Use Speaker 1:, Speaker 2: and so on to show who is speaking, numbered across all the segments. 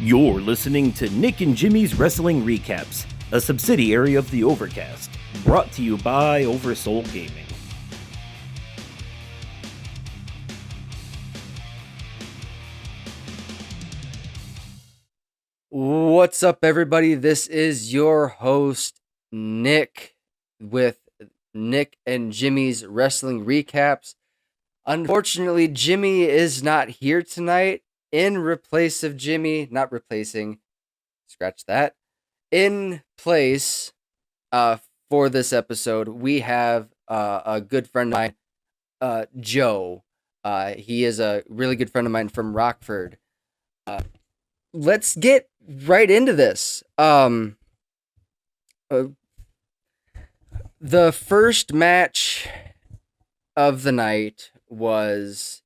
Speaker 1: You're listening to Nick and Jimmy's Wrestling Recaps, a subsidiary of the Overcast, brought to you by Oversoul Gaming.
Speaker 2: What's up, everybody? This is your host, Nick, with Nick and Jimmy's Wrestling Recaps. Unfortunately, Jimmy is not here tonight. In replace of Jimmy, not replacing, scratch that. In place for this episode, we have a good friend of mine, Joe. He is a really good friend of mine from Rockford. Let's get right into this. The first match of the night was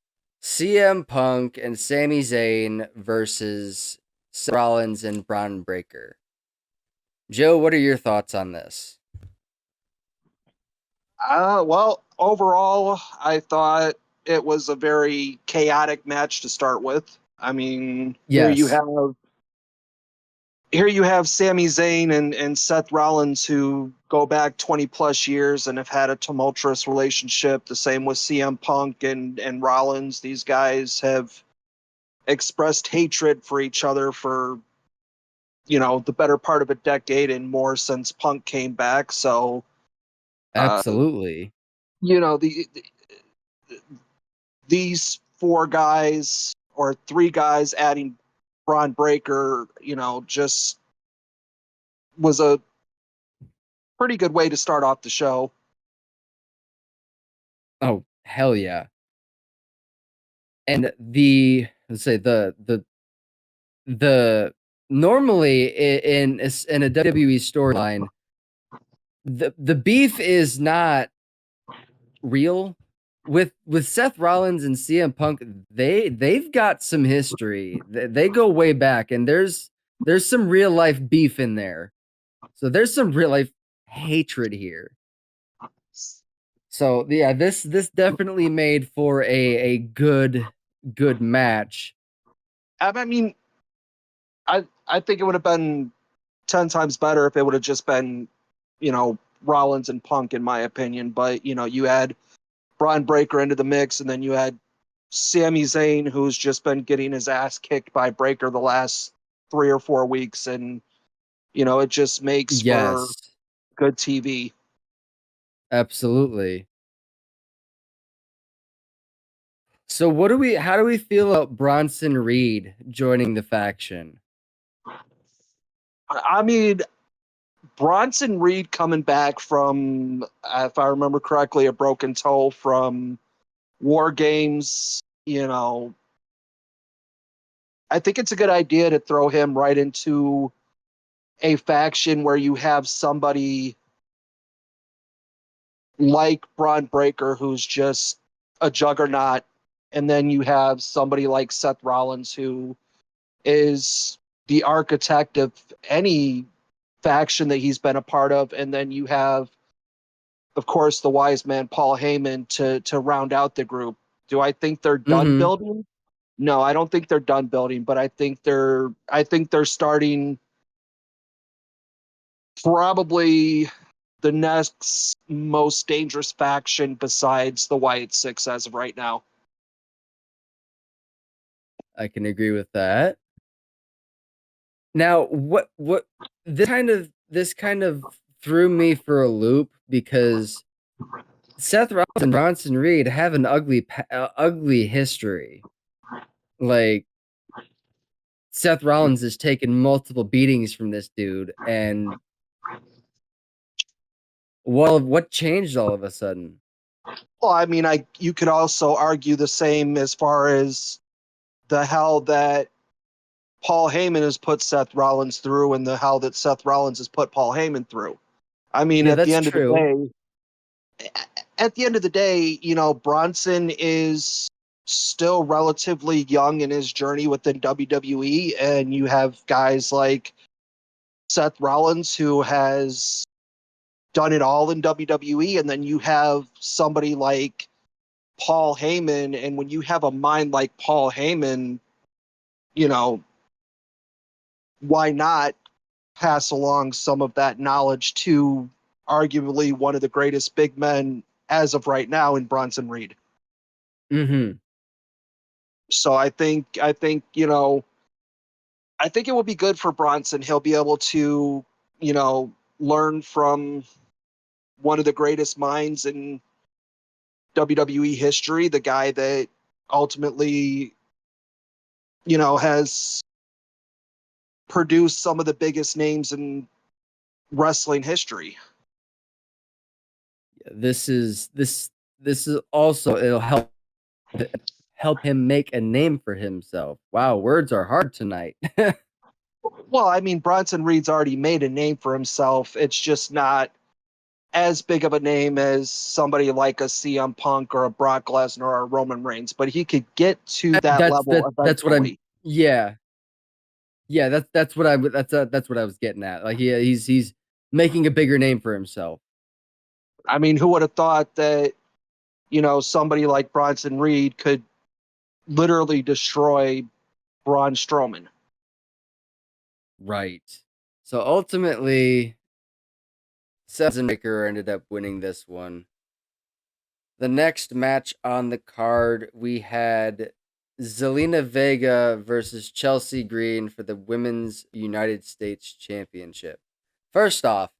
Speaker 2: CM Punk and Sami Zayn versus Seth Rollins and Braun Breaker. Joe, what are your thoughts on this?
Speaker 3: Well, overall, I thought it was a very chaotic match to start with. I mean,
Speaker 2: Yes.
Speaker 3: here you have Sami Zayn and Seth Rollins, who go back 20 plus years and have had a tumultuous relationship. The same with CM Punk and Rollins. These guys have expressed hatred for each other for, the better part of a decade and more since Punk came back. So,
Speaker 2: Absolutely.
Speaker 3: These four guys or three guys adding Braun Breaker, just was a pretty good way to start off the show.
Speaker 2: Oh, hell yeah. And the normally in a WWE storyline, the beef is not real. With Seth Rollins and CM Punk, they've got some history. They go way back, and there's some real life beef in there. So there's some real life hatred here. So yeah, this definitely made for a good match.
Speaker 3: I mean, I think it would have been 10 times better if it would have just been, Rollins and Punk, in my opinion. But, you add Braun Breaker into the mix, and then you had Sami Zayn, who's just been getting his ass kicked by Breaker the last 3 or 4 weeks. And, it just makes for good TV.
Speaker 2: Absolutely. So how do we feel about Bronson Reed joining the faction?
Speaker 3: I mean, Bronson Reed coming back from, if I remember correctly, a broken toe from War Games, I think it's a good idea to throw him right into a faction where you have somebody like Braun Breaker, who's just a juggernaut, and then you have somebody like Seth Rollins, who is the architect of any faction that he's been a part of, and then you have, of course, the wise man Paul Heyman to round out the group. Do I think they're done building? No, I don't think they're done building, but I think they're starting probably the next most dangerous faction besides the Wyatt Six as of right now.
Speaker 2: I can agree with that. Now, what this kind of threw me for a loop, because Seth Rollins and Bronson Reed have an ugly history. Like, Seth Rollins has taken multiple beatings from this dude, and what changed all of a sudden?
Speaker 3: Well, I mean, you could also argue the same as far as the hell that Paul Heyman has put Seth Rollins through and the hell that Seth Rollins has put Paul Heyman through. I mean,
Speaker 2: Yeah,
Speaker 3: at the
Speaker 2: that's
Speaker 3: end
Speaker 2: true.
Speaker 3: of the day, Bronson is still relatively young in his journey within WWE, and you have guys like Seth Rollins, who has done it all in WWE, and then you have somebody like Paul Heyman, and when you have a mind like Paul Heyman, why not pass along some of that knowledge to arguably one of the greatest big men as of right now in Bronson Reed?
Speaker 2: Mm-hmm.
Speaker 3: So I think it will be good for Bronson. He'll be able to, learn from one of the greatest minds in WWE history, the guy that ultimately, has produced some of the biggest names in wrestling history.
Speaker 2: This is also, it'll help him make a name for himself. Wow, words are hard tonight.
Speaker 3: Well, I mean, Bronson Reed's already made a name for himself. It's just not as big of a name as somebody like a CM Punk or a Brock Lesnar or a Roman Reigns, but he could get to that level
Speaker 2: That's what I'm.
Speaker 3: eventually.
Speaker 2: Yeah, that's what that's what I was getting at. Like he's making a bigger name for himself.
Speaker 3: I mean, who would have thought that, somebody like Bronson Reed could literally destroy Braun Strowman?
Speaker 2: Right. So ultimately, Seth Baker ended up winning this one. The next match on the card, we had Zelina Vega versus Chelsea Green for the Women's United States Championship. First off,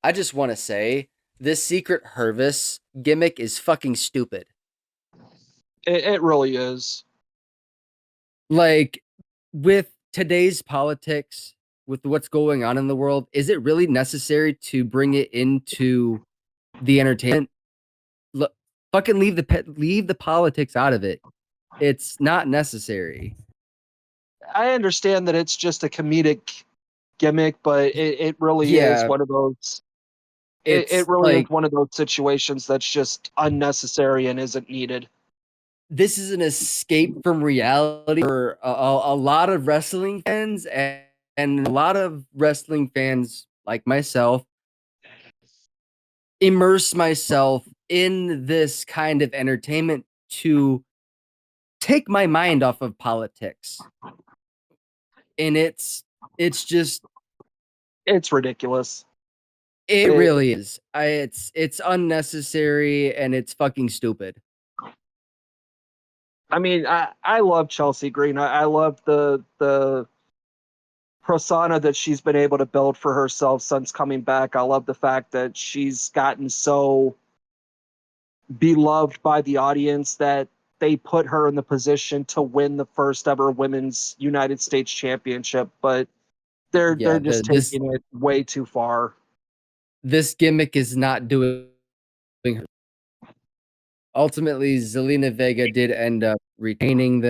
Speaker 2: I just want to say this Secret Hervis gimmick is fucking stupid.
Speaker 3: It really is.
Speaker 2: Like, with today's politics, with what's going on in the world, is it really necessary to bring it into the entertainment? Look, fucking leave the politics out of it. It's not necessary.
Speaker 3: I understand that it's just a comedic gimmick, but it really is
Speaker 2: Yeah,
Speaker 3: one of those. It
Speaker 2: it's
Speaker 3: really is
Speaker 2: like
Speaker 3: one of those situations that's just unnecessary and isn't needed.
Speaker 2: this is an escape from reality for a lot of wrestling fans, and a lot of wrestling fans like myself immerse myself in this kind of entertainment to take my mind off of politics. And it's just
Speaker 3: It's ridiculous.
Speaker 2: it
Speaker 3: It,
Speaker 2: really is. It's unnecessary and it's fucking stupid.
Speaker 3: I mean, I love Chelsea Green. I love the persona that she's been able to build for herself since coming back. I love the fact that she's gotten so beloved by the audience that they put her in the position to win the first ever women's United States championship, but they're
Speaker 2: Yeah,
Speaker 3: just taking it way too far.
Speaker 2: this gimmick is not doing her. Ultimately, Zelina Vega did end up retaining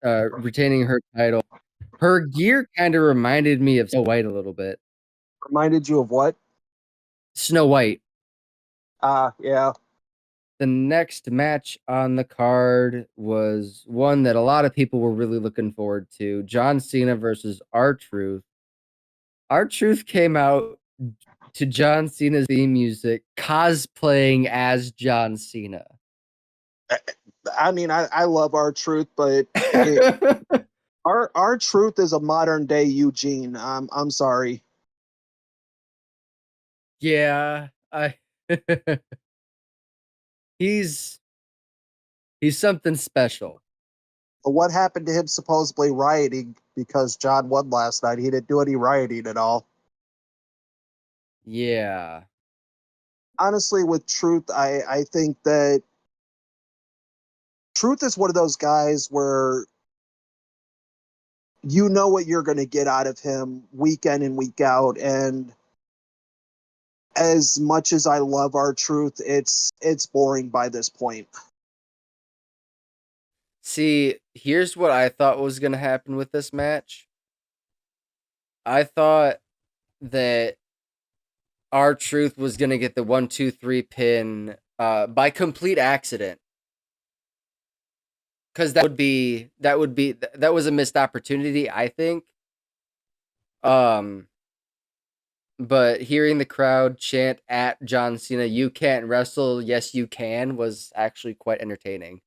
Speaker 2: retaining her title. Her gear kind of reminded me of Snow White a little bit.
Speaker 3: Reminded you of what?
Speaker 2: Snow White.
Speaker 3: Yeah.
Speaker 2: The next match on the card was one that a lot of people were really looking forward to. John Cena versus R-Truth. R-Truth came out to John Cena's theme music, cosplaying as John Cena.
Speaker 3: I mean, I love R-Truth, but R-Truth is a modern day Eugene. I'm sorry.
Speaker 2: Yeah, I he's he's something special.
Speaker 3: But what happened to him supposedly rioting because John won last night? He didn't do any rioting at all.
Speaker 2: Yeah.
Speaker 3: Honestly, with Truth, I think that Truth is one of those guys where you know what you're going to get out of him week in and week out. And as much as I love R-Truth, it's boring by this point.
Speaker 2: See, here's what I thought was going to happen with this match. I thought that R-Truth was going to get the 1-2-3 pin by complete accident. Cuz that was a missed opportunity, I think. But hearing the crowd chant at John Cena, "You can't wrestle, yes you can," was actually quite entertaining.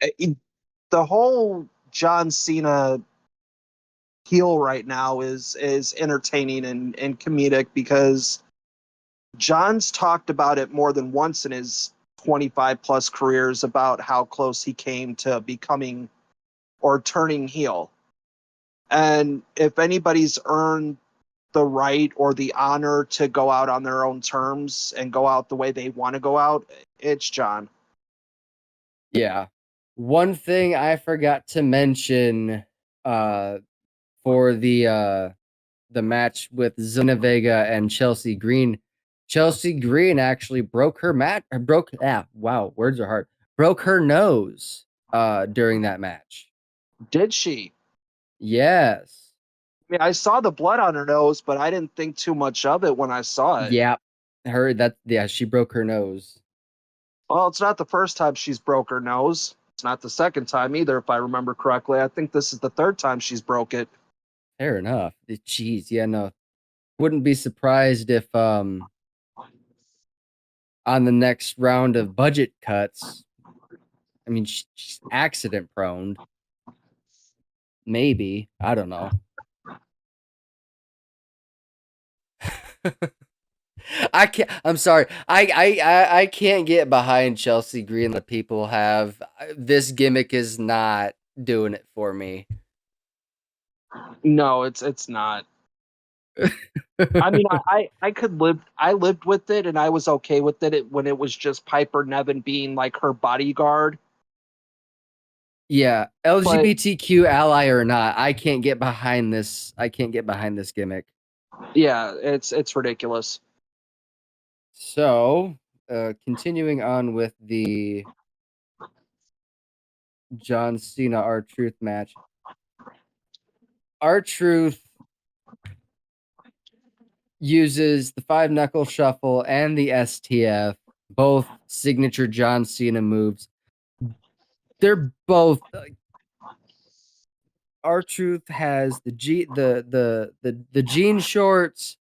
Speaker 3: The whole John Cena heel right now is entertaining and comedic because John's talked about it more than once in his 25 plus careers about how close he came to becoming or turning heel. And if anybody's earned the right or the honor to go out on their own terms and go out the way they want to go out, it's John.
Speaker 2: Yeah. One thing I forgot to mention for the match with Zelina Vega and Chelsea Green. Chelsea Green actually broke her words are hard. Broke her nose during that match.
Speaker 3: Did she?
Speaker 2: Yes.
Speaker 3: I mean, I saw the blood on her nose, but I didn't think too much of it when I saw it.
Speaker 2: Yeah. She broke her nose.
Speaker 3: Well, it's not the first time she's broke her nose. It's not the second time either, if I remember correctly. I think this is the third time she's broke it.
Speaker 2: Fair enough. Jeez, yeah, no. Wouldn't be surprised if on the next round of budget cuts, I mean, she's accident prone. Maybe. I don't know. I'm sorry. I can't get behind Chelsea Green. The people have this gimmick is not doing it for me.
Speaker 3: No, it's not. I mean, I could live. I lived with it, and I was okay with it when it was just Piper Niven being like her bodyguard.
Speaker 2: Yeah, LGBTQ ally or not, I can't get behind this. I can't get behind this gimmick.
Speaker 3: Yeah, it's ridiculous.
Speaker 2: So, continuing on with the John Cena R-Truth match. R-Truth uses the 5-knuckle shuffle and the STF, both signature John Cena moves. They're both R-Truth has the jean shorts,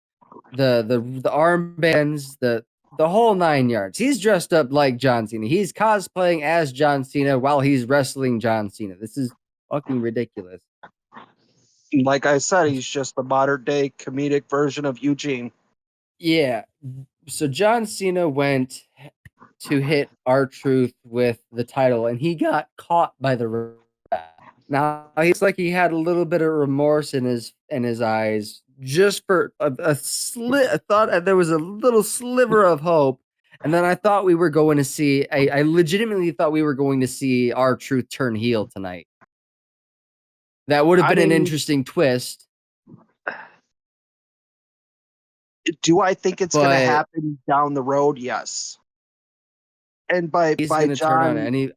Speaker 2: the armbands, the whole 9 yards. He's dressed up like John Cena. He's cosplaying as John Cena while he's wrestling John Cena. This is fucking ridiculous.
Speaker 3: Like I said, he's just the modern day comedic version of Eugene.
Speaker 2: Yeah. So John Cena went to hit R-Truth with the title, and he got caught by the ref. Now he's like he had a little bit of remorse in his eyes, just for a slit. I thought there was a little sliver of hope, and then I thought we were going to see. I legitimately thought we were going to see R-Truth turn heel tonight. That would have been an interesting twist.
Speaker 3: Do I think it's going to happen down the road? Yes. And by
Speaker 2: John,
Speaker 3: turn on
Speaker 2: any.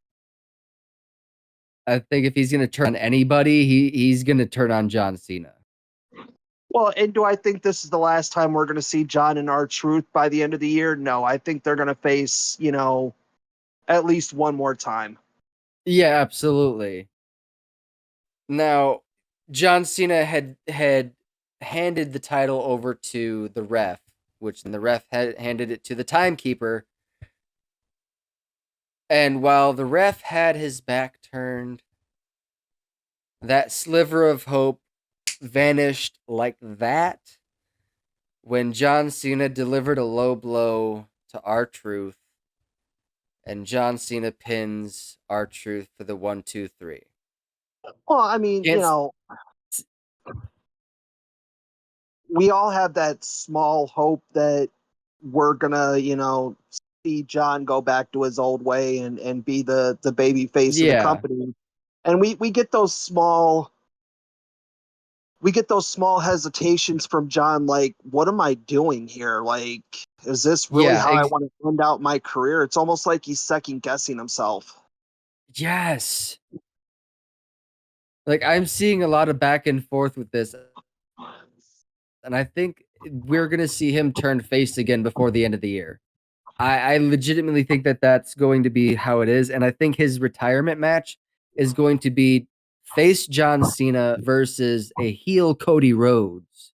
Speaker 2: I think if he's going to turn on anybody, he's going to turn on John Cena.
Speaker 3: Well, and do I think this is the last time we're going to see John and R-Truth by the end of the year? No, I think they're going to face, at least one more time.
Speaker 2: Yeah, absolutely. Now, John Cena had handed the title over to the ref, which then the ref had handed it to the timekeeper. And while the ref had his back turned, that sliver of hope vanished like that when John Cena delivered a low blow to R-Truth, and John Cena pins R-Truth for the 1, 2, 3.
Speaker 3: Well, I mean, we all have that small hope that we're gonna, see John go back to his old way and be the baby face of the company. And we get those small hesitations from John, like, what am I doing here? Like, is this really how I want to end out my career? It's almost like he's second guessing himself.
Speaker 2: Yes. Like, I'm seeing a lot of back and forth with this. And I think we're going to see him turn face again before the end of the year. I legitimately think that that's going to be how it is. And I think his retirement match is going to be face John Cena versus a heel Cody Rhodes.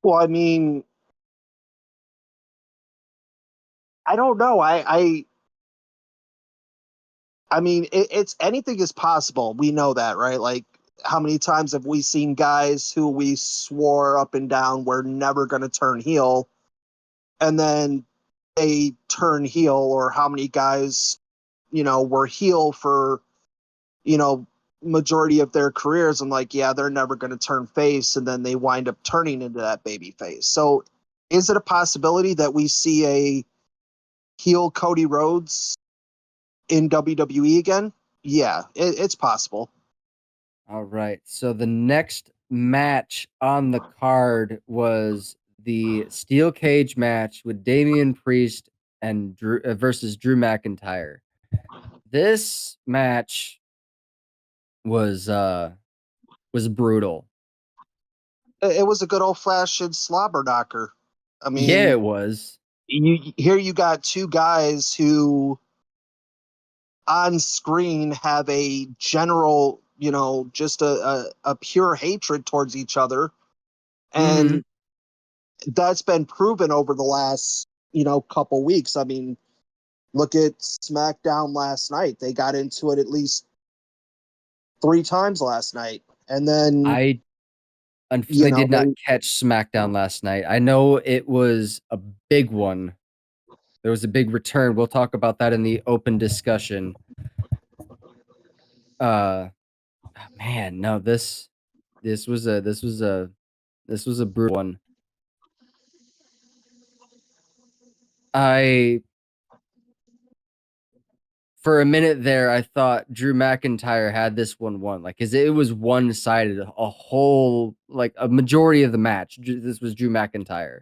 Speaker 3: Well, I mean, I don't know. I mean, it's anything is possible. We know that, right? Like, how many times have we seen guys who we swore up and down were never going to turn heel, and then they turn heel? Or how many guys, were heel for, majority of their careers, and like, yeah, they're never going to turn face, and then they wind up turning into that baby face. So is it a possibility that we see a heel Cody Rhodes in WWE again? Yeah, it's possible.
Speaker 2: All right. So the next match on the card was the steel cage match with Damian Priest and Drew versus Drew McIntyre. This match was brutal.
Speaker 3: It was a good old fashioned slobber knocker. I
Speaker 2: Yeah,
Speaker 3: mean,
Speaker 2: it was.
Speaker 3: you got two guys who on screen have a general, just a pure hatred towards each other.
Speaker 2: Mm-hmm.
Speaker 3: And that's been proven over the last, couple weeks. I mean, look at SmackDown last night. They got into it at least 3 times last night. And then,
Speaker 2: I unfortunately did not
Speaker 3: they,
Speaker 2: catch SmackDown last night. I know it was a big one. There was a big return. We'll talk about that in the open discussion. Man, no, this was a brutal one. I For a minute there, I thought Drew McIntyre had this one won, like, cause it was one sided a whole, like, a majority of the match. This was Drew McIntyre.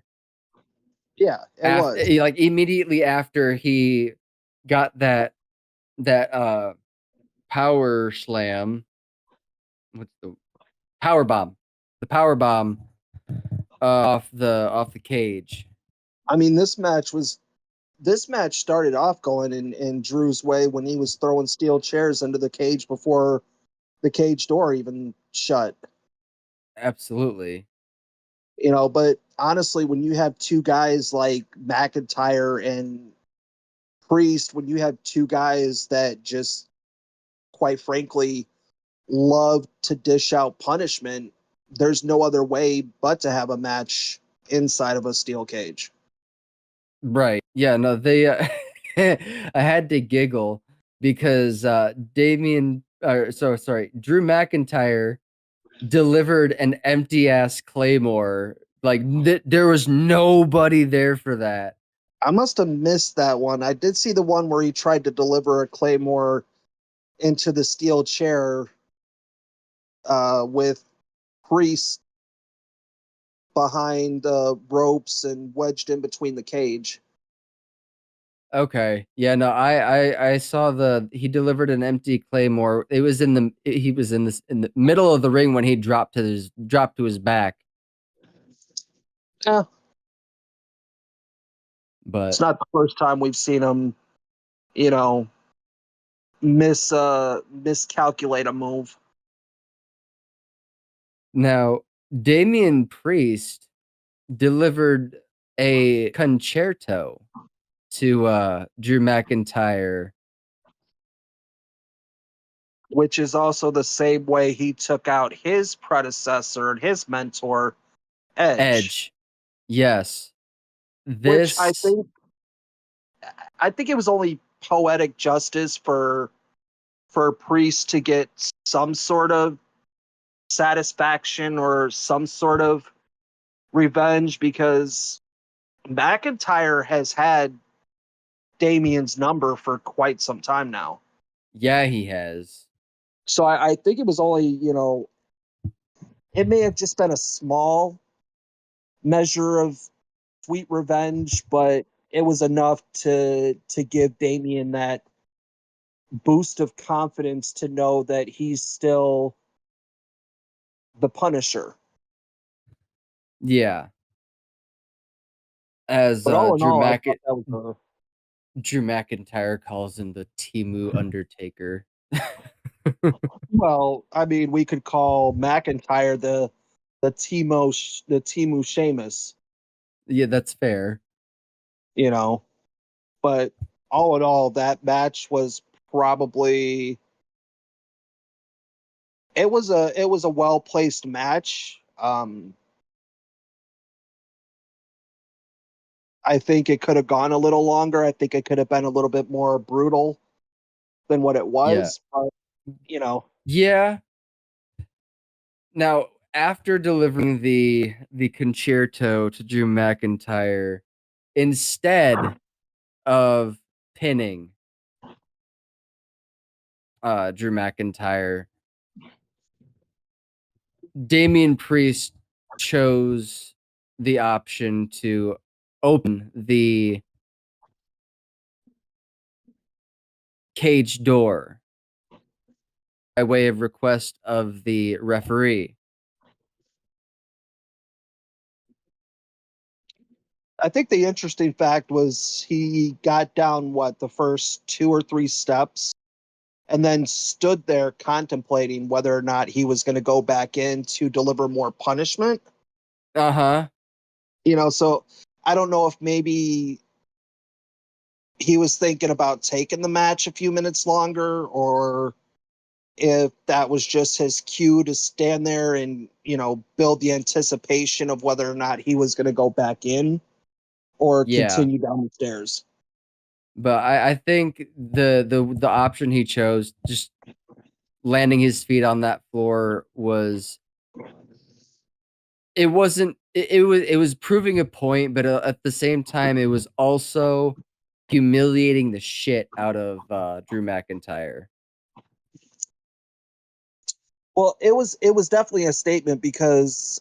Speaker 3: yeah, it
Speaker 2: After,
Speaker 3: was.
Speaker 2: like, immediately after he got that power slam, what's the power bomb, the power bomb off the cage.
Speaker 3: I mean, this match started off going in Drew's way when he was throwing steel chairs into the cage before the cage door even shut.
Speaker 2: Absolutely.
Speaker 3: But honestly, when you have two guys like McIntyre and Priest, when you have two guys that just, quite frankly, love to dish out punishment, there's no other way but to have a match inside of a steel cage.
Speaker 2: Right. Yeah, no, they I had to giggle because Drew McIntyre delivered an empty ass claymore. Like, there was nobody there for that.
Speaker 3: I must have missed that one. I did see the one where he tried to deliver a claymore into the steel chair with Priest behind the ropes and wedged in between the cage.
Speaker 2: Okay. Yeah, no, I saw he delivered an empty claymore. He was in the middle of the ring when he dropped to his back.
Speaker 3: Yeah, it's
Speaker 2: But
Speaker 3: not the first time we've seen him, you know, miscalculate a move.
Speaker 2: now Damian Priest delivered a concerto to Drew McIntyre.
Speaker 3: Which is also the same way he took out his predecessor and his mentor, Edge.
Speaker 2: Edge. Yes.
Speaker 3: Which
Speaker 2: This
Speaker 3: I think it was only poetic justice for Priest to get some sort of satisfaction or some sort of revenge, because McIntyre has had Damien's number for quite some time now.
Speaker 2: Yeah, he has.
Speaker 3: So I think it was only, it may have just been a small measure of sweet revenge, but it was enough to give Damien that boost of confidence to know that he's still the Punisher.
Speaker 2: Yeah. As
Speaker 3: But all in all, I thought that was
Speaker 2: Drew McIntyre calls him the Timu Undertaker.
Speaker 3: well, I mean, we could call McIntyre the Timu Sheamus,
Speaker 2: Yeah, that's fair.
Speaker 3: you know. But all in all, that match was probably it was a well placed match. I think it could have gone a little longer. I think it could have been a little bit more brutal than what it
Speaker 2: Yeah.
Speaker 3: was. But you know,
Speaker 2: Yeah. Now, after delivering the concerto to Drew McIntyre, instead of pinning Drew McIntyre, Damian Priest chose the option to open the cage door by way of request of the referee.
Speaker 3: I think the interesting fact was he got down the first two or three steps and then stood there contemplating whether or not he was going to go back in to deliver more punishment.
Speaker 2: Uh-huh.
Speaker 3: So I don't know if maybe he was thinking about taking the match a few minutes longer, or if that was just his cue to stand there and, build the anticipation of whether or not he was going to go back in or
Speaker 2: Yeah.
Speaker 3: continue down the stairs.
Speaker 2: But I think the option he chose, just landing his feet on that floor, was it was proving a point, but at the same time it was also humiliating the shit out of Drew McIntyre.
Speaker 3: Well, it was definitely a statement because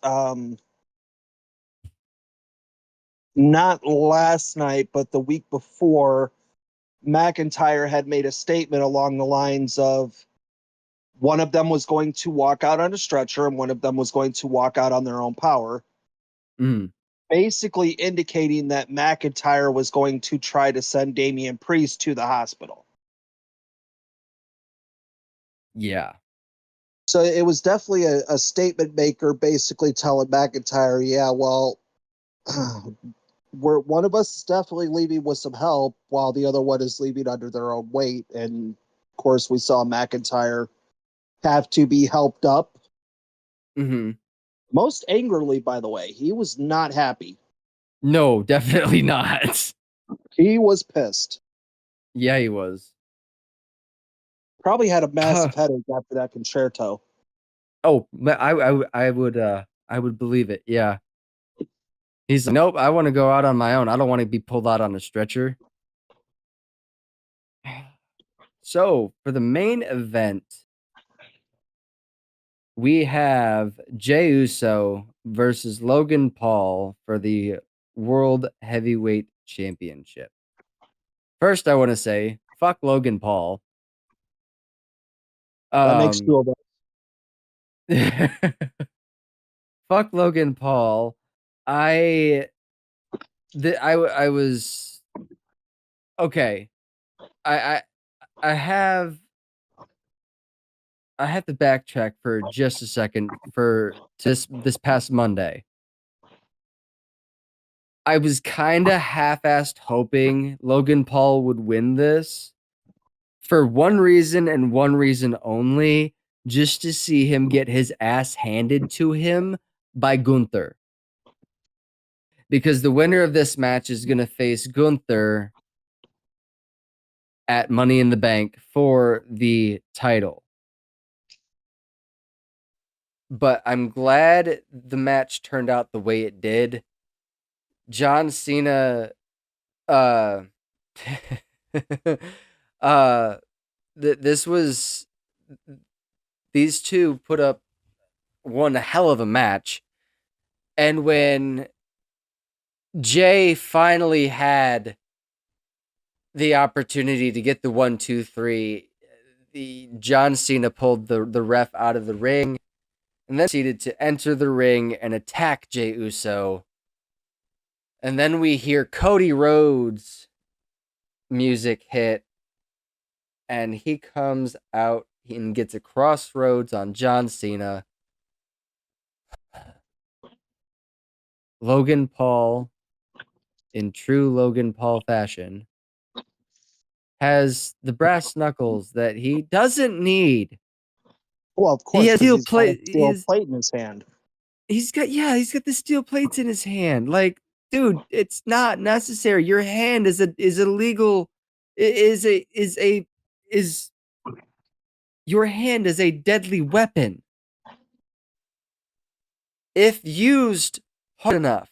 Speaker 3: not last night, but the week before, McIntyre had made a statement along the lines of one of them was going to walk out on a stretcher and one of them was going to walk out on their own power,
Speaker 2: Mm,
Speaker 3: basically indicating that McIntyre was going to try to send Damian Priest to the hospital.
Speaker 2: yeah.
Speaker 3: So it was definitely a statement maker, basically telling McIntyre, yeah, well, one of us is definitely leaving with some help while the other one is leaving under their own weight. And of course, we saw McIntyre have to be helped up.
Speaker 2: Hmm.
Speaker 3: Most angrily, by the way, he was not happy.
Speaker 2: No, definitely not.
Speaker 3: He was pissed.
Speaker 2: Yeah, he was.
Speaker 3: Probably had a massive headache after that concerto.
Speaker 2: Oh, I would believe it. Yeah. He's like, nope, I want to go out on my own. I don't want to be pulled out on a stretcher. So, for the main event, we have Jey Uso versus Logan Paul for the World Heavyweight Championship. First, I want to say, fuck Logan Paul.
Speaker 3: That makes
Speaker 2: Um,
Speaker 3: two of us.
Speaker 2: fuck Logan Paul. I I was okay. I I I have to backtrack for just a second for this past Monday. I was kind of half-assed hoping Logan Paul would win this for one reason and one reason only, just to see him get his ass handed to him by Gunther. Because the winner of this match is going to face Gunther at Money in the Bank for the title. But I'm glad the match turned out the way it did. John Cena uh uh this was these two put up one hell of a match, and when Jay finally had the opportunity to get the 1, 2, 3, the John Cena pulled the ref out of the ring and then proceeded to enter the ring and attack Jey Uso. And then we hear Cody Rhodes music hit, and he comes out and gets a crossroads on John Cena. Logan Paul, in true Logan Paul fashion, has the brass knuckles that he doesn't need
Speaker 3: Well, of
Speaker 2: He
Speaker 3: course,
Speaker 2: has
Speaker 3: because
Speaker 2: steel
Speaker 3: he's got a
Speaker 2: plate.
Speaker 3: steel plate in his hand.
Speaker 2: He's got the steel plates in his hand. Like, dude, it's not necessary. Your hand is a legal is your hand is a deadly weapon if used hard enough.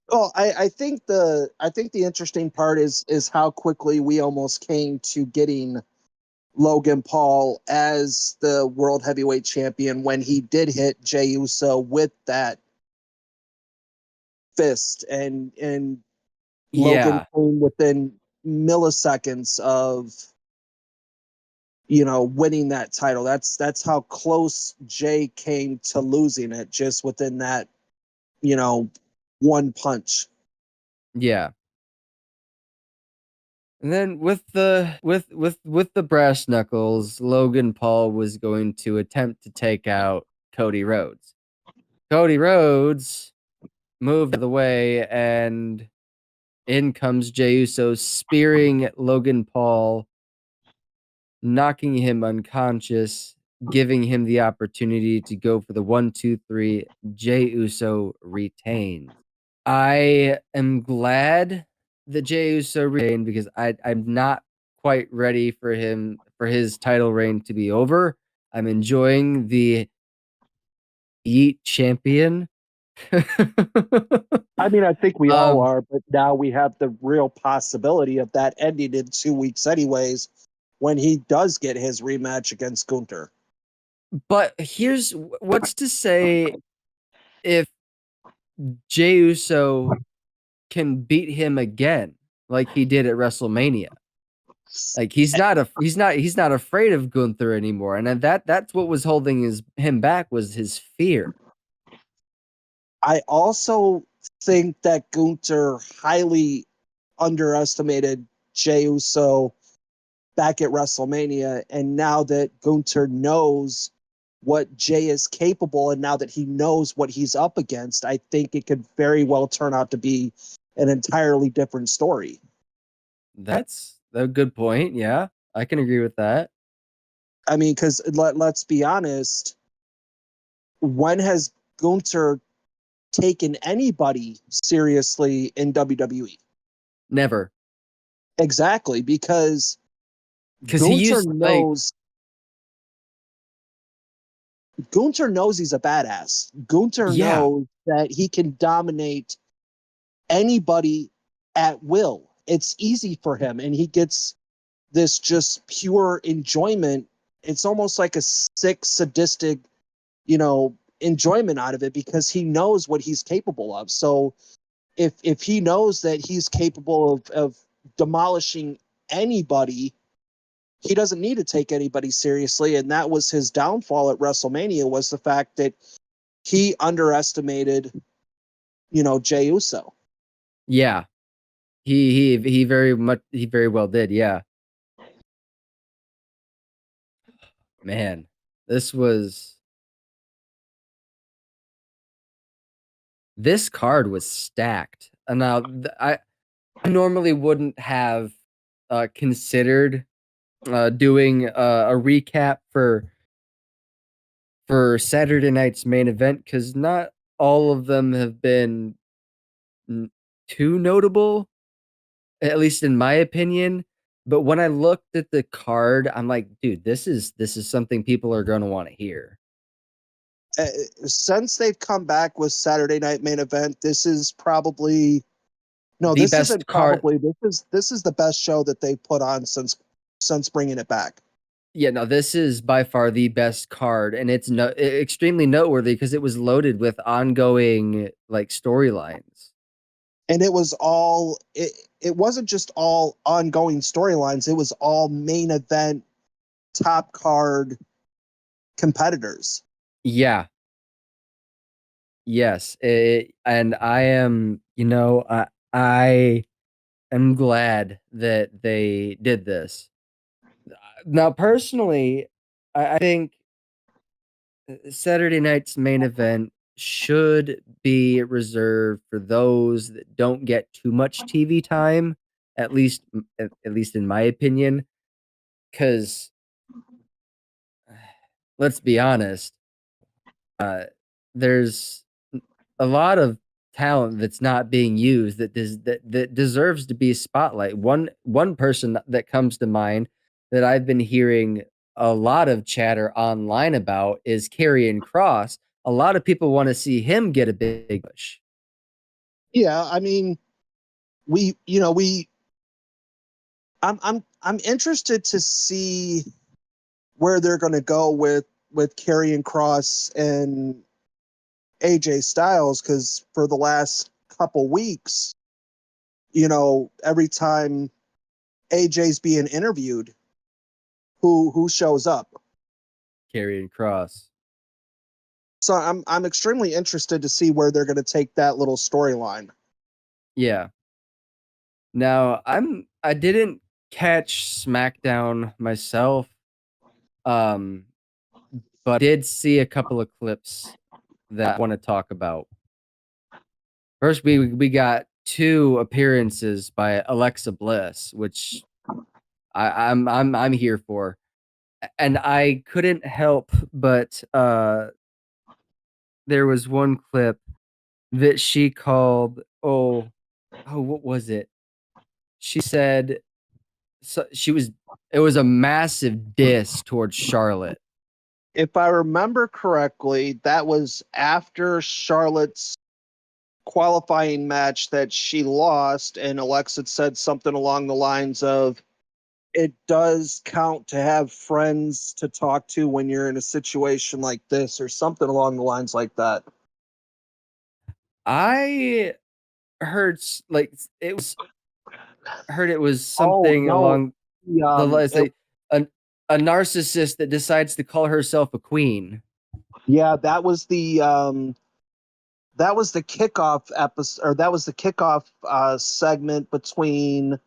Speaker 3: Well, I think the interesting part is how quickly we almost came to getting Logan Paul as the world heavyweight champion when he did hit Jey Uso with that fist, and Logan
Speaker 2: Yeah.
Speaker 3: came within milliseconds of winning that title. That's how close Jay came to losing it, just within that you know one punch.
Speaker 2: Yeah. And then with the brass knuckles, Logan Paul was going to attempt to take out Cody Rhodes. Cody Rhodes moved out of the way, and in comes Jey Uso, spearing Logan Paul, knocking him unconscious, giving him the opportunity to go for the 1, 2, 3. Jey Uso retains. I am glad that Jey Uso retained because I'm not quite ready for his title reign to be over. I'm enjoying the Yeet champion.
Speaker 3: I mean, I think we all
Speaker 2: um,
Speaker 3: are, but now we have the real possibility of that ending in 2 weeks, anyways, when he does get his rematch against Gunther.
Speaker 2: but here's what's to say if Jey Uso can beat him again, like he did at WrestleMania. Like he's not afraid of Gunther anymore, and that's what was holding him back was his fear.
Speaker 3: I also think that Gunther highly underestimated Jey Uso back at WrestleMania, and now that Gunther knows what Jay is capable, and now that he knows what he's up against, I think it could very well turn out to be an entirely different story.
Speaker 2: That's a good point. Yeah, I can agree with that.
Speaker 3: I mean, because let's be honest, when has Gunther taken anybody seriously in WWE?
Speaker 2: Never,
Speaker 3: Exactly, because
Speaker 2: because he
Speaker 3: Gunther
Speaker 2: used like
Speaker 3: knows Gunther knows he's a badass. Gunther
Speaker 2: yeah,
Speaker 3: knows that he can dominate anybody at will. It's easy for him, and he gets this just pure enjoyment. It's almost like a sick, sadistic, enjoyment out of it because he knows what he's capable of. So if he knows that he's capable of demolishing anybody, he doesn't need to take anybody seriously. And that was his downfall at WrestleMania, was the fact that he underestimated, Jey Uso.
Speaker 2: yeah. He very well did. Yeah, man, this was this card was stacked. And now I normally wouldn't have considered doing a recap for Saturday night's main event because not all of them have been too notable, at least in my opinion. But when I looked at the card, I'm like, dude, this is something people are going to want to hear.
Speaker 3: uh, since they've come back with Saturday Night Main Event, this is probably no,
Speaker 2: The
Speaker 3: this
Speaker 2: best
Speaker 3: isn't
Speaker 2: card,
Speaker 3: probably this is the best show that they've put on since bringing it back.
Speaker 2: yeah, no, this is by far the best card, and it's extremely noteworthy because it was loaded with ongoing like storylines.
Speaker 3: And it wasn't just all ongoing storylines, it was all main event top card competitors.
Speaker 2: Yeah, yes, and I am, I am glad that they did this. Now, personally, I think Saturday night's main event should be reserved for those that don't get too much TV time, at least in my opinion, because let's be honest, there's a lot of talent that's not being used that deserves to be spotlight. One person that comes to mind that I've been hearing a lot of chatter online about is Karrion Kross. A lot of people want to see him get a big push.
Speaker 3: Yeah, I mean, we you know we I'm interested to see where they're going to go with Karrion Kross and AJ Styles, because for the last couple weeks, every time AJ's being interviewed, who shows up?
Speaker 2: Karrion Kross.
Speaker 3: So I'm extremely interested to see where they're going to take that little storyline.
Speaker 2: Yeah. Now I didn't catch SmackDown myself, but I did see a couple of clips that I want to talk about. First, we got 2 appearances by Alexa Bliss, which I'm here for, and I couldn't help but there was one clip that she called what was it? She said so it was a massive diss towards Charlotte.
Speaker 3: If I remember correctly, that was after Charlotte's qualifying match that she lost, and Alexa said something along the lines of, it does count to have friends to talk to when you're in a situation like this, or something along the lines like that.
Speaker 2: I heard it was something
Speaker 3: Oh no,
Speaker 2: along the lines
Speaker 3: it,
Speaker 2: like a narcissist that decides to call herself a queen.
Speaker 3: yeah, that was the kickoff episode, or that was the kickoff segment between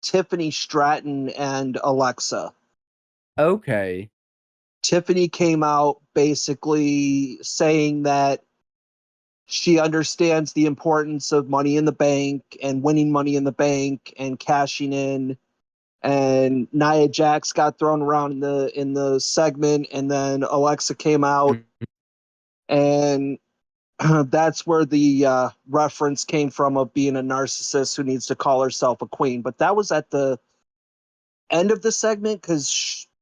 Speaker 3: Tiffany Stratton and Alexa.
Speaker 2: Okay.
Speaker 3: Tiffany came out basically saying that she understands the importance of Money in the Bank and winning Money in the Bank and cashing in. And Nia Jax got thrown around in the segment, and then Alexa came out, and that's where the reference came from of being a narcissist who needs to call herself a queen. But that was at the end of the segment, because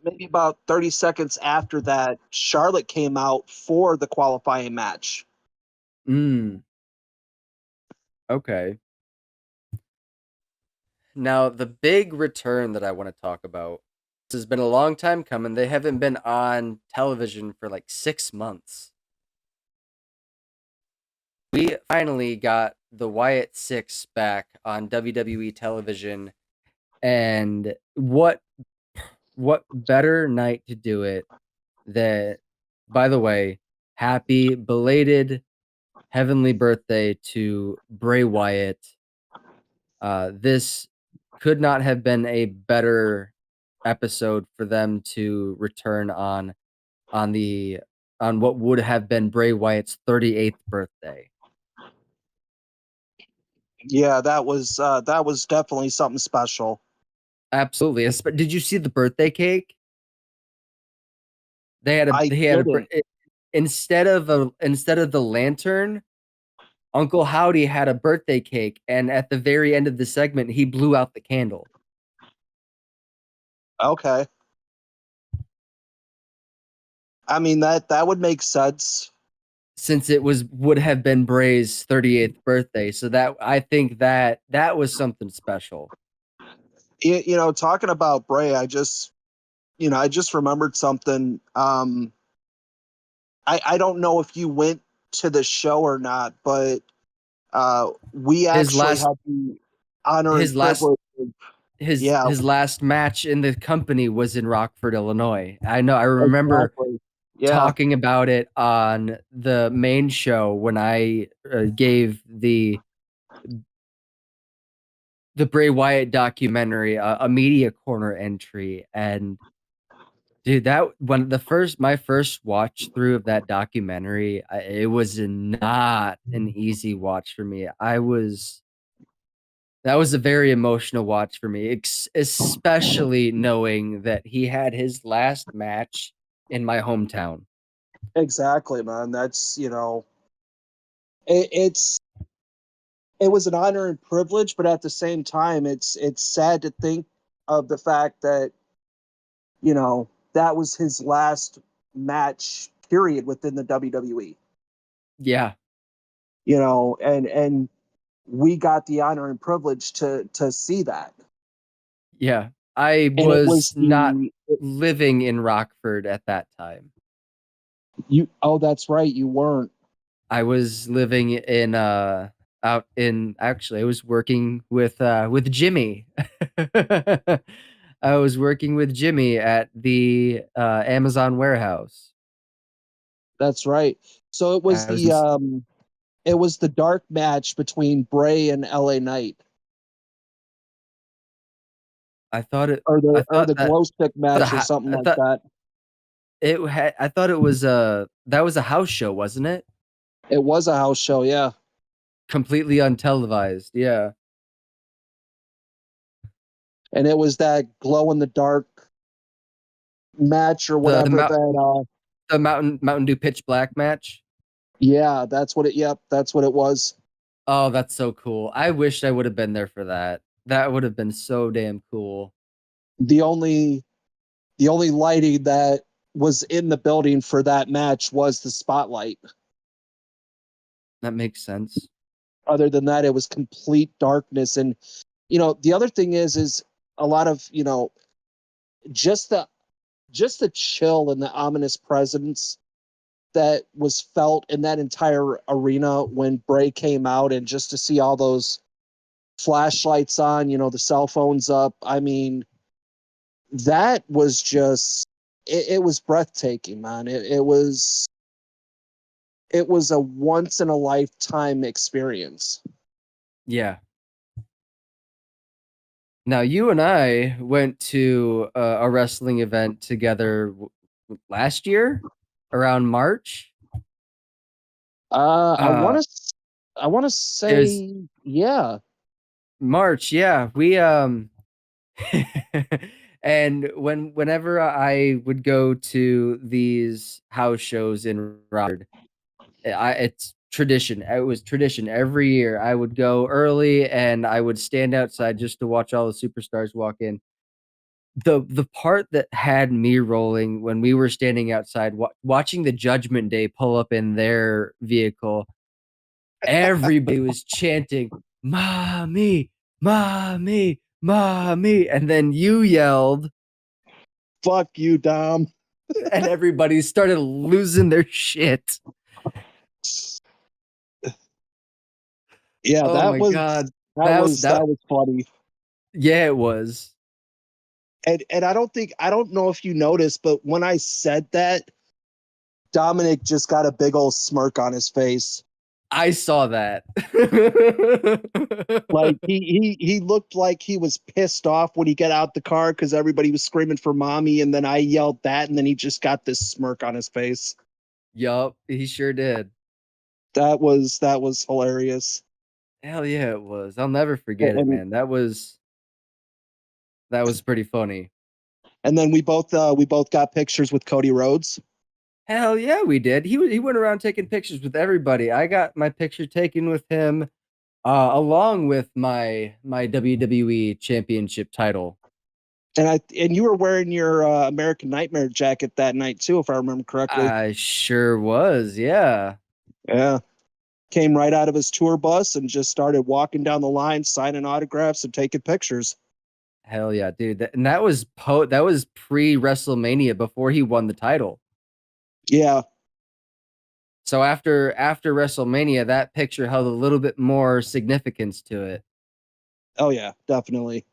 Speaker 3: maybe about 30 seconds after that, Charlotte came out for the qualifying match.
Speaker 2: Okay. Now, the big return that I want to talk about, this has been a long time coming. They haven't been on television for like 6 months. We finally got the Wyatt Six back on WWE television, and what better night to do it than, by the way, happy belated heavenly birthday to Bray Wyatt. This could not have been a better episode for them to return on what would have been Bray Wyatt's 38th birthday.
Speaker 3: Yeah, that was definitely something special.
Speaker 2: Absolutely. Did you see the birthday cake? They had instead of the lantern, Uncle Howdy had a birthday cake, and at the very end of the segment, he blew out the candle.
Speaker 3: Okay. I mean, that would make sense,
Speaker 2: since it would have been Bray's 38th birthday. So that I think that was something special.
Speaker 3: Talking about Bray, I just remembered something. I don't know if you went to the show or not, but we had the honor and privilege.
Speaker 2: His last match in the company was in Rockford, Illinois. I know. I remember talking about it on the main show when I gave the Bray Wyatt documentary a media corner entry, and dude, my first watch through of that documentary, it was not an easy watch for me. That was a very emotional watch for me, especially knowing that he had his last match in my hometown.
Speaker 3: Exactly, man. That's, it's it was an honor and privilege, but at the same time, it's sad to think of the fact that that was his last match period within the WWE.
Speaker 2: Yeah,
Speaker 3: And we got the honor and privilege to see that.
Speaker 2: yeah. I
Speaker 3: And it
Speaker 2: was
Speaker 3: was
Speaker 2: not living in Rockford at that time.
Speaker 3: you. Oh, that's right, you weren't.
Speaker 2: I was living in out in actually I was working with Jimmy. I was working with Jimmy at the Amazon warehouse.
Speaker 3: That's right. So
Speaker 2: I was in,
Speaker 3: it was the dark match between Bray and LA Knight,
Speaker 2: I thought it
Speaker 3: or
Speaker 2: I thought
Speaker 3: the
Speaker 2: that
Speaker 3: glow stick match or
Speaker 2: the
Speaker 3: something
Speaker 2: I
Speaker 3: like
Speaker 2: thought
Speaker 3: that.
Speaker 2: it had I thought it was that was a house show, wasn't it?
Speaker 3: It was a house show, yeah.
Speaker 2: Completely untelevised. Yeah.
Speaker 3: And it was that glow in the dark match or
Speaker 2: The
Speaker 3: whatever that
Speaker 2: the Mountain Dew Pitch Black match.
Speaker 3: yeah, that's what it was.
Speaker 2: Oh, that's so cool. I wished I would have been there for that. That would have been so damn cool.
Speaker 3: The only lighting that was in the building for that match was the spotlight.
Speaker 2: That makes sense.
Speaker 3: Other than that, it was complete darkness. And the other thing is a lot of just the chill and the ominous presence that was felt in that entire arena when Bray came out, and just to see all those flashlights on, the cell phones up. I mean, that was just it was breathtaking, man. It was a once in a lifetime experience.
Speaker 2: Yeah. Now you and I went to a wrestling event together last year around March.
Speaker 3: I
Speaker 2: Uh,
Speaker 3: want to
Speaker 2: it was
Speaker 3: say, yeah.
Speaker 2: March. Yeah, we and whenever I would go to these house shows in Rockford, it's tradition. It was tradition every year. I would go early and I would stand outside just to watch all the superstars walk in. The part that had me rolling when we were standing outside watching the Judgment Day pull up in their vehicle, everybody was chanting, "Mommy, mommy, mommy," and then you yelled,
Speaker 3: Fuck you, Dom.
Speaker 2: and everybody started losing their shit.
Speaker 3: Yeah,
Speaker 2: Oh
Speaker 3: that
Speaker 2: my
Speaker 3: was
Speaker 2: god, that was
Speaker 3: that
Speaker 2: that.
Speaker 3: was funny.
Speaker 2: Yeah, it was.
Speaker 3: And I don't know if you noticed, but when I said that, Dominic just got a big old smirk on his face.
Speaker 2: I saw that.
Speaker 3: Like he looked like he was pissed off when he got out the car because everybody was screaming for mommy, and then I yelled that, and then he just got this smirk on his face.
Speaker 2: Yup, he sure did.
Speaker 3: That was hilarious.
Speaker 2: Hell yeah, it was. I'll never forget it,
Speaker 3: And
Speaker 2: man. That was pretty funny.
Speaker 3: and then we both got pictures with Cody Rhodes.
Speaker 2: Hell yeah, we did. He went around taking pictures with everybody. I got my picture taken with him, along with my WWE Championship title.
Speaker 3: And you were wearing your American Nightmare jacket that night too, if I remember correctly.
Speaker 2: I sure was, yeah.
Speaker 3: Yeah. Came right out of his tour bus and just started walking down the line, signing autographs and taking pictures.
Speaker 2: Hell yeah, dude. And that was pre WrestleMania before he won the title.
Speaker 3: Yeah.
Speaker 2: So after WrestleMania, that picture held a little bit more significance to it.
Speaker 3: Oh yeah, definitely.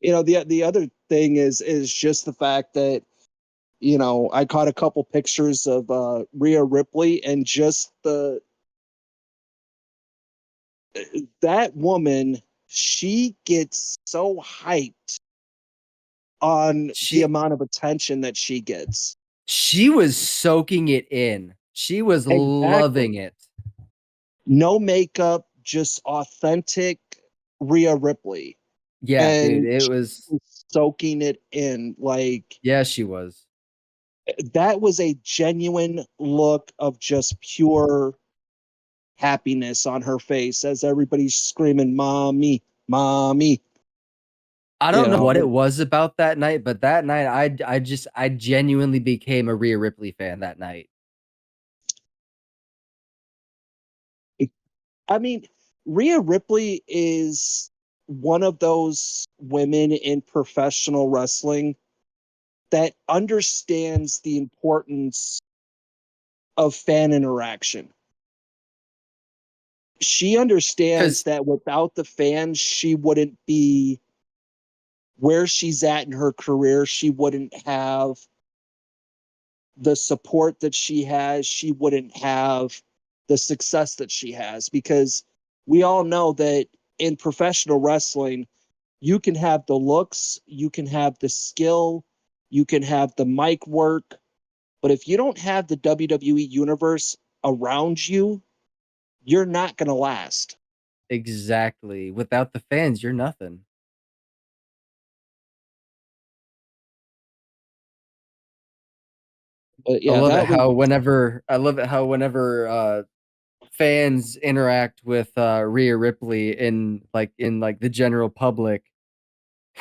Speaker 3: The other thing is just the fact that I caught a couple pictures of Rhea Ripley, and just that woman, she gets so hyped on the
Speaker 2: She
Speaker 3: amount of attention that she gets.
Speaker 2: she was soaking it in. She was
Speaker 3: Exactly.
Speaker 2: loving it.
Speaker 3: no makeup, just authentic Rhea Ripley.
Speaker 2: Yeah, dude,
Speaker 3: And
Speaker 2: it
Speaker 3: she
Speaker 2: was.
Speaker 3: was soaking it in. Like,
Speaker 2: Yeah, she was.
Speaker 3: that was a genuine look of just pure happiness on her face as everybody's screaming, "Mommy, mommy."
Speaker 2: I
Speaker 3: You
Speaker 2: don't know what
Speaker 3: know,
Speaker 2: it was about that night, but that night I genuinely became a Rhea Ripley fan that night.
Speaker 3: I mean, Rhea Ripley is one of those women in professional wrestling that understands the importance of fan interaction. She understands
Speaker 2: Because
Speaker 3: that without the fans, she wouldn't be where she's at in her career. She wouldn't have the support that she has. She wouldn't have the success that she has, because we all know that in professional wrestling, you can have the looks, you can have the skill, you can have the mic work, but if you don't have the WWE universe around you, you're not going to last.
Speaker 2: exactly, without the fans, you're nothing.
Speaker 3: But
Speaker 2: I
Speaker 3: yeah,
Speaker 2: love it
Speaker 3: that was
Speaker 2: how whenever fans interact with Rhea Ripley in the general public,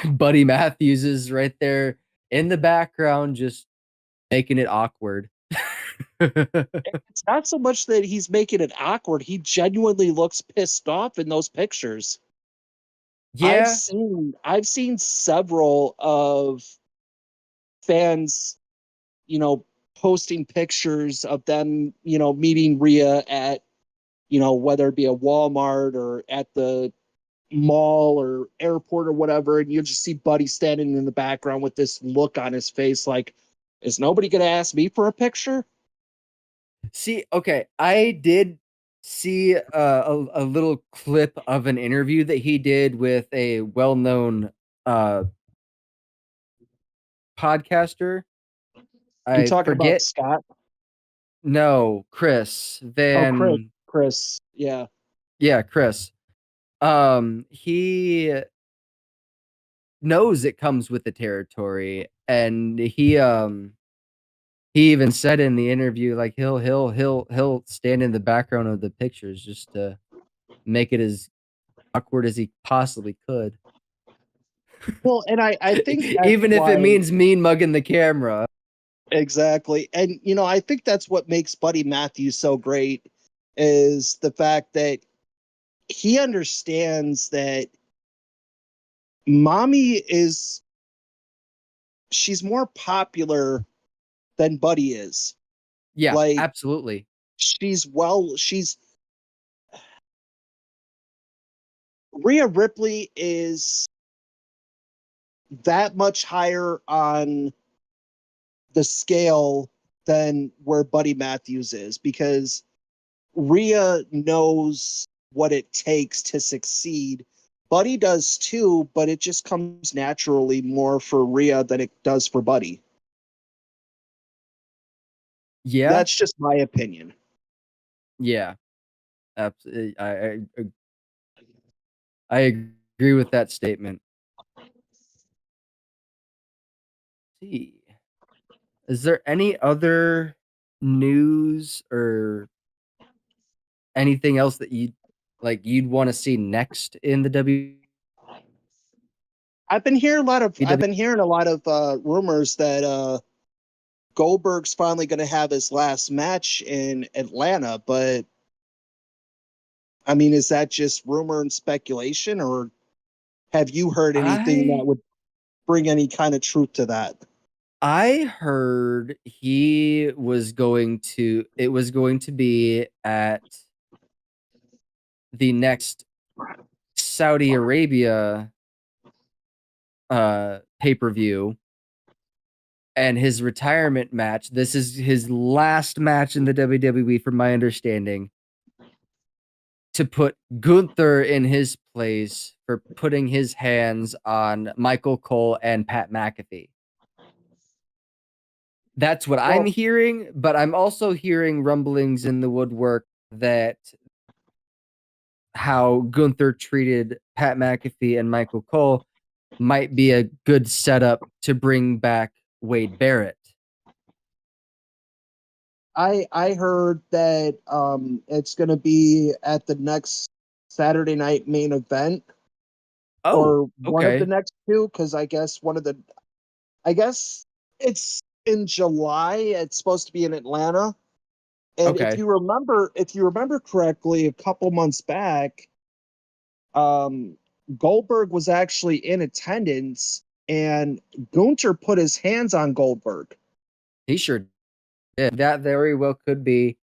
Speaker 2: Buddy Matthews is right there in the background just making it awkward.
Speaker 3: it's not so much that he's making it awkward. He genuinely looks pissed off in those pictures.
Speaker 2: Yeah,
Speaker 3: I've seen several of fans, you know, posting pictures of them, meeting Rhea at, whether it be a Walmart or at the mall or airport or whatever, and you just see Buddy standing in the background with this look on his face like, is nobody gonna ask me for a picture?
Speaker 2: see, okay, I did see a little clip of an interview that he did with a well-known uh podcaster.
Speaker 3: You
Speaker 2: I
Speaker 3: talking about
Speaker 2: forget.
Speaker 3: Scott?
Speaker 2: No, Chris
Speaker 3: Oh, Chris.
Speaker 2: Van.
Speaker 3: Chris. Yeah.
Speaker 2: Yeah, Chris. He knows it comes with the territory, and he even said in the interview, like, he'll stand in the background of the pictures just to make it as awkward as he possibly could.
Speaker 3: Well, and I think that's
Speaker 2: Even if it
Speaker 3: why.
Speaker 2: means mean mugging the camera.
Speaker 3: Exactly. And I think that's what makes Buddy Matthews so great, is the fact that he understands that mommy is she's more popular than Buddy is.
Speaker 2: Yeah,
Speaker 3: Like,
Speaker 2: absolutely.
Speaker 3: she's Rhea Ripley is that much higher on the scale than where Buddy Matthews is, because Rhea knows what it takes to succeed. Buddy does too, but it just comes naturally more for Rhea than it does for Buddy.
Speaker 2: Yeah,
Speaker 3: That's just my opinion.
Speaker 2: yeah. Absolutely. I agree with that statement. See. Is there any other news or anything else that you'd want to see next in the
Speaker 3: I've
Speaker 2: WWE?
Speaker 3: been hearing a lot of rumors that Goldberg's finally going to have his last match in Atlanta, but I mean, is that just rumor and speculation, or have you heard anything that
Speaker 2: I
Speaker 3: would bring any kind of truth to that?
Speaker 2: I heard it was going to be at the next Saudi Arabia pay-per-view, and his retirement match. This is his last match in the WWE, from my understanding, to put Gunther in his place for putting his hands on Michael Cole and Pat McAfee. That's what I'm
Speaker 3: Well,
Speaker 2: hearing, but I'm also hearing rumblings in the woodwork that how Gunther treated Pat McAfee and Michael Cole might be a good setup to bring back Wade Barrett.
Speaker 3: I heard that it's going to be at the next Saturday night main event
Speaker 2: Oh,
Speaker 3: or one of the
Speaker 2: okay.
Speaker 3: next two, because I guess it's in July. It's supposed to be in Atlanta. And
Speaker 2: Okay.
Speaker 3: if you remember correctly, a couple months back, um, Goldberg was actually in attendance, and Gunter put his hands on Goldberg.
Speaker 2: He sure did. That very well could be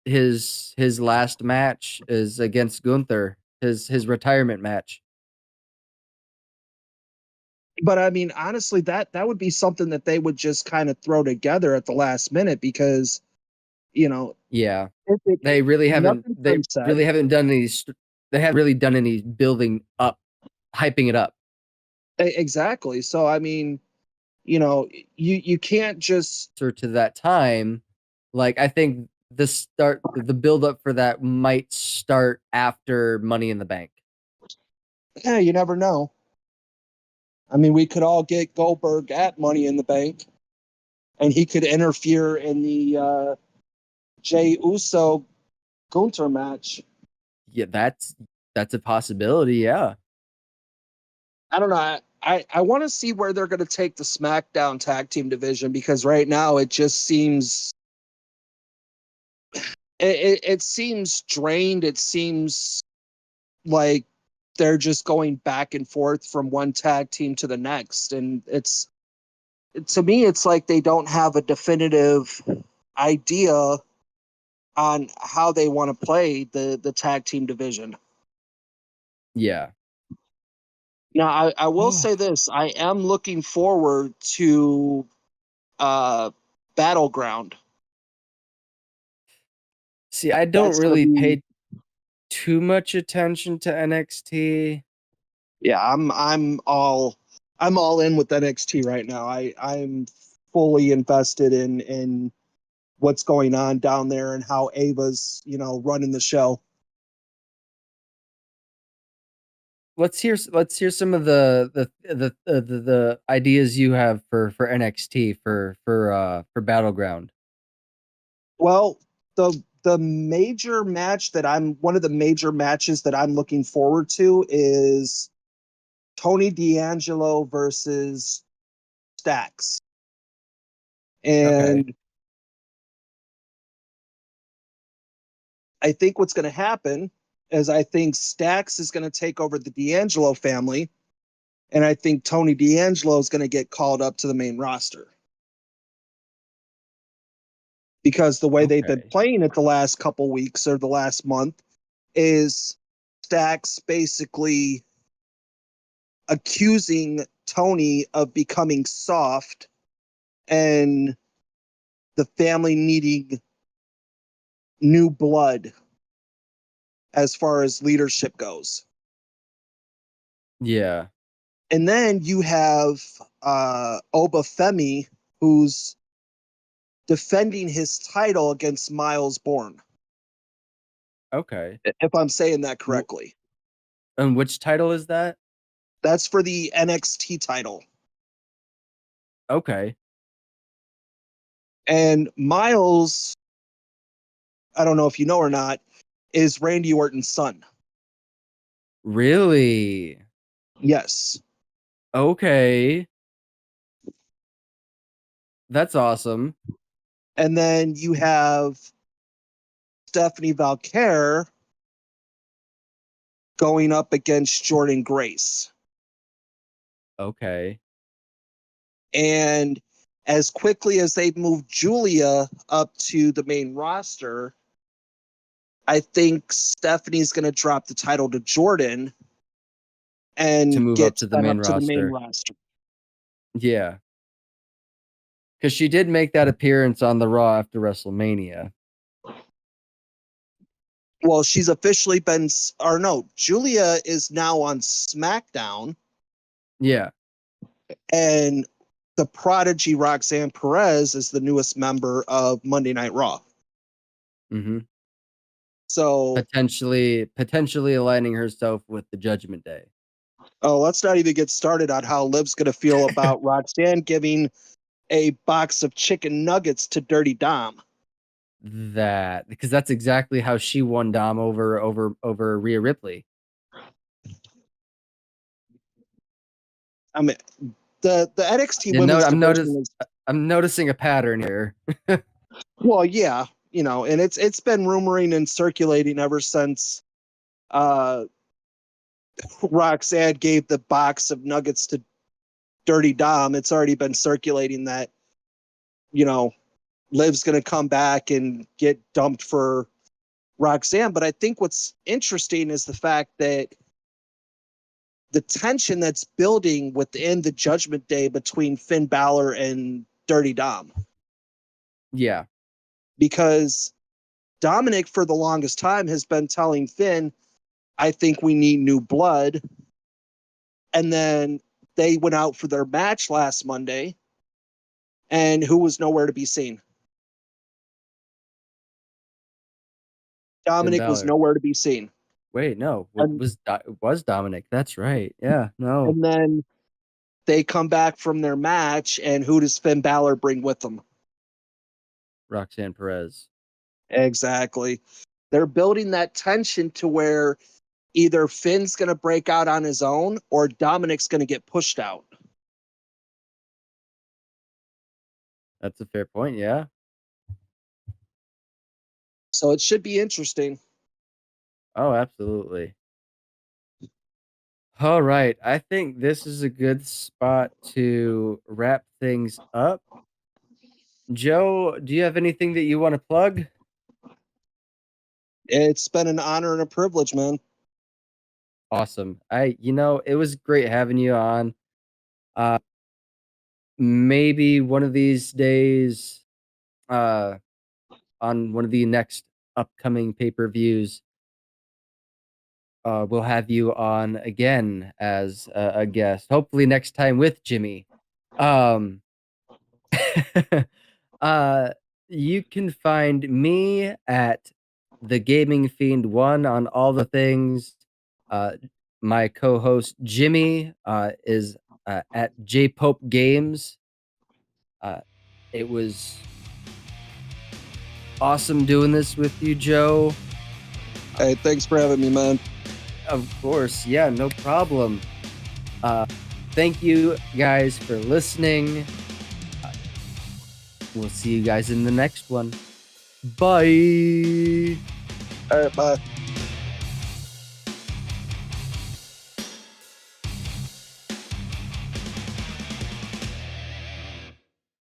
Speaker 2: his last match is against Gunther, his retirement match.
Speaker 3: But I mean, honestly, that would be something that they would just kind of throw together at the last minute because, you know,
Speaker 2: Yeah.
Speaker 3: if it,
Speaker 2: They really haven't
Speaker 3: nothing's
Speaker 2: they
Speaker 3: been said.
Speaker 2: really haven't done any they haven't really done any building up, hyping it up.
Speaker 3: Exactly. So I mean, you can't just
Speaker 2: To that time, like I think the build up for that might start after Money in the Bank.
Speaker 3: yeah, you never know. I mean, we could all get Goldberg at Money in the Bank, and he could interfere in the Jey Uso Gunter match.
Speaker 2: Yeah, that's a possibility. Yeah.
Speaker 3: I don't know. I want to see where they're going to take the SmackDown tag team division, because right now it just seems it seems drained. It seems like they're just going back and forth from one tag team to the next, and to me it's like they don't have a definitive idea on how they want to play the tag team division.
Speaker 2: Yeah.
Speaker 3: Now, I will say this: I am looking forward to uh, Battleground.
Speaker 2: See, I don't
Speaker 3: That's gonna
Speaker 2: really
Speaker 3: be
Speaker 2: pay too much attention to NXT.
Speaker 3: Yeah. I'm all in with NXT right now. I'm fully invested in what's going on down there and how Ava's running the show.
Speaker 2: Let's hear some of the ideas you have for NXT for Battleground.
Speaker 3: Well, the major match that I'm one of the major matches that I'm looking forward to is Tony D'Angelo versus Stacks.
Speaker 2: Okay.
Speaker 3: And I think what's going to happen is I think Stacks is going to take over the D'Angelo family, and I think Tony D'Angelo is going to get called up to the main roster. Because the way they've been
Speaker 2: Okay.
Speaker 3: playing it the last couple weeks or the last month is Stacks basically accusing Tony of becoming soft and the family needing new blood as far as leadership goes.
Speaker 2: Yeah.
Speaker 3: And then you have Obafemi, who's defending his title against Miles Bourne,
Speaker 2: Okay.
Speaker 3: if I'm saying that correctly.
Speaker 2: And which title is that?
Speaker 3: That's for the NXT title.
Speaker 2: Okay.
Speaker 3: And Miles, I don't know if you know or not, is Randy Orton's son.
Speaker 2: Really?
Speaker 3: Yes.
Speaker 2: Okay. That's awesome.
Speaker 3: And then you have Stephanie Valquer going up against Jordan Grace.
Speaker 2: Okay.
Speaker 3: And as quickly as they move Julia up to the main roster, I think Stephanie's going to drop the title to Jordan
Speaker 2: To
Speaker 3: and
Speaker 2: move up
Speaker 3: get
Speaker 2: to the
Speaker 3: set
Speaker 2: main
Speaker 3: up to the main
Speaker 2: roster.
Speaker 3: roster.
Speaker 2: Yeah. Because she did make that appearance on the Raw after WrestleMania.
Speaker 3: Well, she's officially been, or no, Julia is now on SmackDown,
Speaker 2: Yeah.
Speaker 3: and the prodigy Roxanne Perez is the newest member of Monday Night Raw.
Speaker 2: Mm-hmm.
Speaker 3: So,
Speaker 2: potentially aligning herself with the Judgment Day.
Speaker 3: oh, let's not even get started on how Liv's going to feel about Roxanne giving a box of chicken nuggets to Dirty Dom.
Speaker 2: That because that's exactly how she won Dom over Rhea Ripley.
Speaker 3: I mean, the NXT women's division
Speaker 2: I'm noticing a pattern here.
Speaker 3: Well, yeah, and it's been rumoring and circulating ever since Roxanne gave the box of nuggets to Dirty Dom. It's already been circulating that Liv's going to come back and get dumped for Roxanne. But I think what's interesting is the fact that the tension that's building within the Judgment Day between Finn Balor and Dirty Dom.
Speaker 2: Yeah.
Speaker 3: Because Dominic, for the longest time, has been telling Finn, I think we need new blood. And then they went out for their match last Monday, and who was nowhere to be seen? Dominic was nowhere to be seen.
Speaker 2: Wait, no. It was Dominic. That's right. Yeah, no.
Speaker 3: And then they come back from their match, and who does Finn Balor bring with them?
Speaker 2: Roxanne Perez.
Speaker 3: Exactly. They're building that tension to where either Finn's going to break out on his own or Dominic's going to get pushed out.
Speaker 2: That's a fair point, yeah.
Speaker 3: So it should be interesting.
Speaker 2: Oh, absolutely. All right. I think this is a good spot to wrap things up. Joe, do you have anything that you want to plug?
Speaker 3: It's been an honor and a privilege, man.
Speaker 2: Awesome. It was great having you on. Maybe one of these days, on one of the next upcoming pay-per-views, we'll have you on again as a guest. Hopefully next time with Jimmy. You can find me at the Gaming Fiend 1 on all the things. My co-host Jimmy is at JPope Games. It was awesome doing this with you, Joe.
Speaker 3: Hey, thanks for having me, man.
Speaker 2: Of course, yeah, no problem. Thank you guys for listening. We'll see you guys in the next one. Bye.
Speaker 3: All right, bye.